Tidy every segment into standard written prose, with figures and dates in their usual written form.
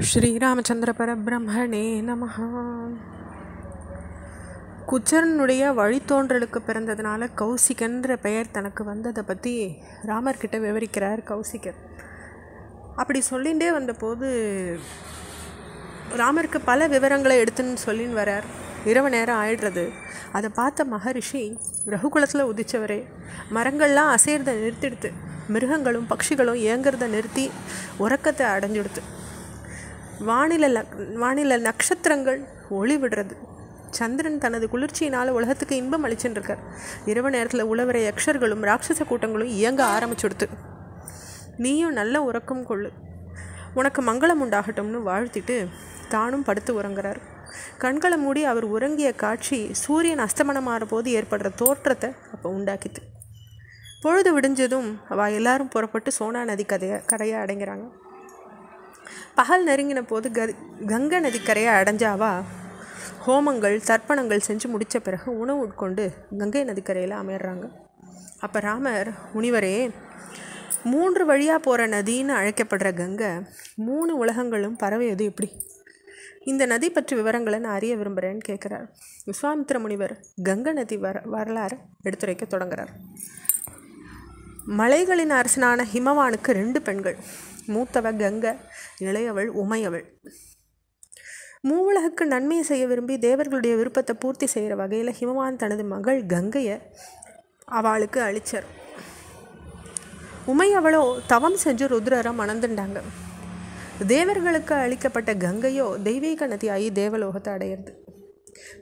ஸ்ரீராமச்சந்திர பரபிரம்மணே நமஹ. குச்சரனுடைய வழித்தோன்றலுக்கு பிறந்ததுனால கௌசிகன்ற பெயர் தனக்கு வந்ததை பற்றி ராமர்கிட்ட விவரிக்கிறார் கௌசிகர். அப்படி சொல்லிகிட்டே வந்தபோது ராமருக்கு பல விவரங்களை எடுத்துன்னு சொல்லின்னு வரார். இரவு நேரம் ஆயிடுறது. அதை பார்த்த மகரிஷி, ரகுகுலத்தில் உதித்தவரே, மரங்கள்லாம் அசைறதை நிறுத்திடுத்து, மிருகங்களும் பட்சிகளும் ஏங்கிறத நிறுத்தி உறக்கத்தை அடைஞ்சிடுத்து, வானில நட்சத்திரங்கள் ஒளி விடுறது, சந்திரன் தனது குளிர்ச்சியினால் உலகத்துக்கு இன்பம் அளிச்சுருக்கார். இரவு நேரத்தில் உழவர யக்ஷர்களும் ராட்சச கூட்டங்களும் இயங்க ஆரம்பிச்சுடுத்து. நீயும் நல்ல உறக்கம் கொள்ளு, உனக்கு மங்களம் உண்டாகட்டும்னு வாழ்த்திட்டு தானும் படுத்து உறங்குறார். கண்களை மூடி அவர் உறங்கிய காட்சி சூரியன் அஸ்தமனமாகிற போது ஏற்படுற தோற்றத்தை அப்போ உண்டாக்கிது. பொழுது விடிஞ்சதும் அவள் எல்லாரும் புறப்பட்டு சோனா நதி கரையை அடைங்கிறாங்க. பகல் நெருங்கின போது கங்கை நதி கரையை அடைஞ்சாவா ஹோமங்கள் தர்ப்பணங்கள் செஞ்சு முடித்த பிறகு உணவு உட்கொண்டு கங்கை நதிக்கரையில் அமையிறாங்க. அப்போ ராமர், முனிவரே, 3 வழியாக போகிற நதின்னு அழைக்கப்படுற கங்கை 3 உலகங்களும் பரவியது எப்படி? இந்த நதி பற்றி விவரங்களை நான் அறிய விரும்புகிறேன்னு கேட்குறார். விஸ்வாமித்திர முனிவர் கங்கை நதி வரலாறு எடுத்துரைக்க தொடங்குறார். மலைகளின் அரசனான ஹிமவானுக்கு 2 பெண்கள். மூத்தவ கங்கை, இளையவள் உமையவள். மூவுலகுக்கு நன்மையை செய்ய விரும்பி தேவர்களுடைய விருப்பத்தை பூர்த்தி செய்கிற வகையில் ஹிமவான் தனது மகள் கங்கையை அவளுக்கு அளிச்சார். உமையவளோ தவம் செஞ்சு ருத்ரரை மணந்துண்டாங்க. தேவர்களுக்கு அளிக்கப்பட்ட கங்கையோ தெய்வீக நதியாகி தேவலோகத்தை அடையிறது.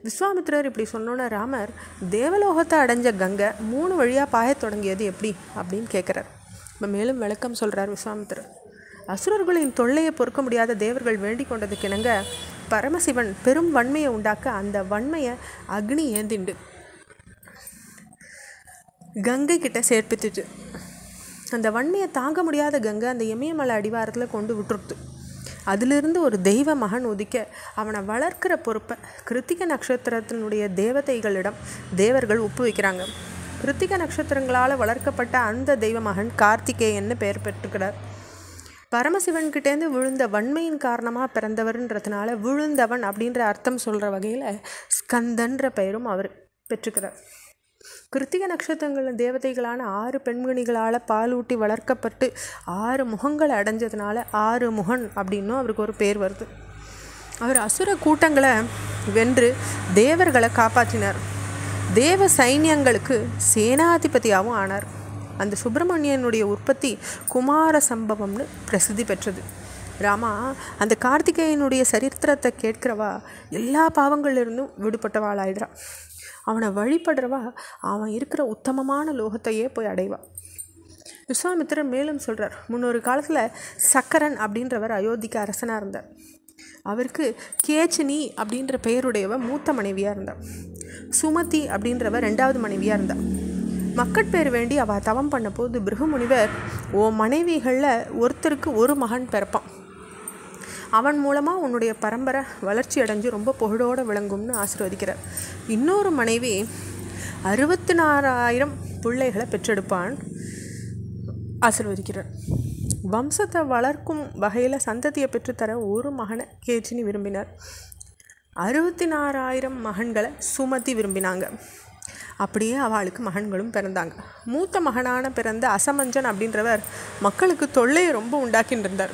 விஸ்வாமித்திரர் இப்படி சொன்னோன்னா ராமர், தேவலோகத்தை அடைஞ்ச கங்கை 3 வழியாக பாயத் தொடங்கியது எப்படி அப்படின்னு கேட்குறார். இப்போ மேலும் விளக்கம் சொல்கிறார் விஸ்வாமித்திரர். அசுரர்களின் தொல்லையை பொறுக்க முடியாத தேவர்கள் வேண்டிக் கொண்டதுக்கு இணங்க பரமசிவன் பெரும் வன்மையை உண்டாக்க அந்த வன்மையை அக்னி ஏந்திண்டு கங்கை கிட்ட சேர்ப்பித்துச்சு. அந்த வன்மையை தாங்க முடியாத கங்கை அந்த இமயமலை அடிவாரத்தில் கொண்டு விட்டுருத்து. அதிலிருந்து ஒரு தெய்வ மகன் உதிக்க அவனை வளர்க்கிற பொறுப்பை கிருத்திக நட்சத்திரத்தினுடைய தேவதைகளிடம் தேவர்கள் ஒப்பு வைக்கிறாங்க. கிருத்திக நட்சத்திரங்களால் வளர்க்கப்பட்ட அந்த தெய்வ மகன் கார்த்திகேயன்னு பெயர் பெற்றுக்கிறார். பரமசிவன்கிட்டேருந்து விழுந்த வன்மையின் காரணமாக பிறந்தவர்ன்றதுனால விழுந்தவன் அப்படின்ற அர்த்தம் சொல்கிற வகையில் ஸ்கந்தன்ற பெயரும் அவர் பெற்றுக்கிறார். கிருத்திக நட்சத்திரங்களின் தேவதைகளான 6 பெண்மணிகளால் பாலூட்டி வளர்க்கப்பட்டு 6 முகங்களை அடைஞ்சதுனால 6 முகன் அப்படின்னும் அவருக்கு ஒரு பேர் வருது. அவர் அசுர கூட்டங்களை வென்று தேவர்களை காப்பாற்றினார். தேவ சைன்யங்களுக்கு சேனாதிபதியாகவும் ஆனார். அந்த சுப்பிரமணியனுடைய உற்பத்தி குமார சம்பவம்னு பிரசித்தி பெற்றது. ராமா, அந்த கார்த்திகேயனுடைய சரித்திரத்தை கேட்கிறவா எல்லா பாவங்களிலிருந்தும் விடுபட்டவாளாயிடுறா. அவனை வழிபடுறவா அவன் இருக்கிற உத்தமமான லோகத்தையே போய் அடைவா. விஸ்வாமித்திரர் மேலும் சொல்கிறார், முன்னொரு காலத்தில் சக்கரன் அப்படின்றவர் அயோத்திக்கு அரசனாக இருந்தார். அவருக்கு கேச்சினி அப்படின்ற பெயருடையவ மூத்த மனைவியாக இருந்தார். சுமதி அப்படின்றவர் 2வது மனைவியாக இருந்தார். மக்கட்பேர் வேண்டி அவள் தவம் பண்ண போது பிருகு முனிவர், மனைவிகளில் ஒருத்தருக்கு ஒரு மகன் பிறப்பான், அவன் மூலமாக உன்னுடைய பரம்பரை வளர்ச்சி அடைஞ்சு ரொம்ப புகழோடு விளங்கும்னு ஆசீர்வதிக்கிறார். இன்னொரு மனைவி 64,000 பிள்ளைகளை பெற்றெடுப்பான் ஆசீர்வதிக்கிறார். வம்சத்தை வளர்க்கும் வகையில் சந்ததியை பெற்றுத்தர ஒரு மகனை கேச்சினி விரும்பினார். 64,000 மகன்களை சுமதி விரும்பினாங்க. அப்படியே அவளுக்கு மகன்களும் பிறந்தாங்க. மூத்த மகனான பிறந்த அசமஞ்சன் அப்படின்றவர் மக்களுக்கு தொல்லையை ரொம்ப உண்டாக்கின்னு இருந்தார்.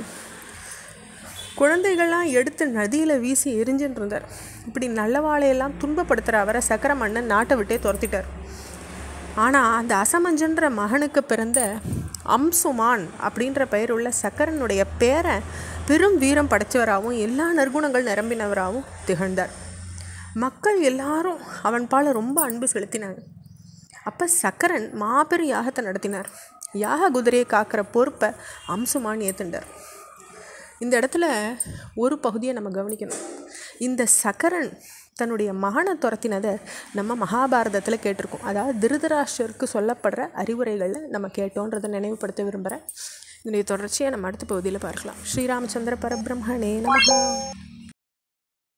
குழந்தைகள்லாம் எடுத்து நதியில் வீசி எரிஞ்சுட்டு இருந்தார். இப்படி நல்லவாளையெல்லாம் துன்பப்படுத்துகிற அவரை சக்கர மன்னன் நாட்டை விட்டே துரத்திட்டார். ஆனால் அந்த அசமஞ்சன்ற மகனுக்கு பிறந்த அம்சுமான் அப்படின்ற பெயருள்ள சக்கரனுடைய பேரை பெரும் வீரம் படைத்தவராகவும் எல்லா நற்குணங்கள் நிரம்பினவராகவும் திகழ்ந்தார். மக்கள் எல்லாரும் அவன் பால ரொம்ப அன்பு செலுத்தினாங்க. அப்போ சக்கரன் மாபெரும் யாகத்தை நடத்தினார். யாக குதிரையை காக்கிற பொறுப்பை அம்சுமான் ஏற்றுண்டார். இந்த இடத்துல ஒரு பகுதியை நம்ம கவனிக்கணும். இந்த சக்கரன் தன்னுடைய மகனை துரத்தினதை நம்ம மகாபாரதத்தில் கேட்டிருக்கோம். அதாவது திருதராஷ்டிரருக்கு சொல்லப்படுற அறிவுரைகளில் நம்ம கேட்டோன்றதை நினைவுபடுத்த விரும்புகிறேன். இதனுடைய தொடர்ச்சியை நம்ம அடுத்த பகுதியில் பார்க்கலாம். ஸ்ரீராமச்சந்திர பரபிரம்மணே நமஹ.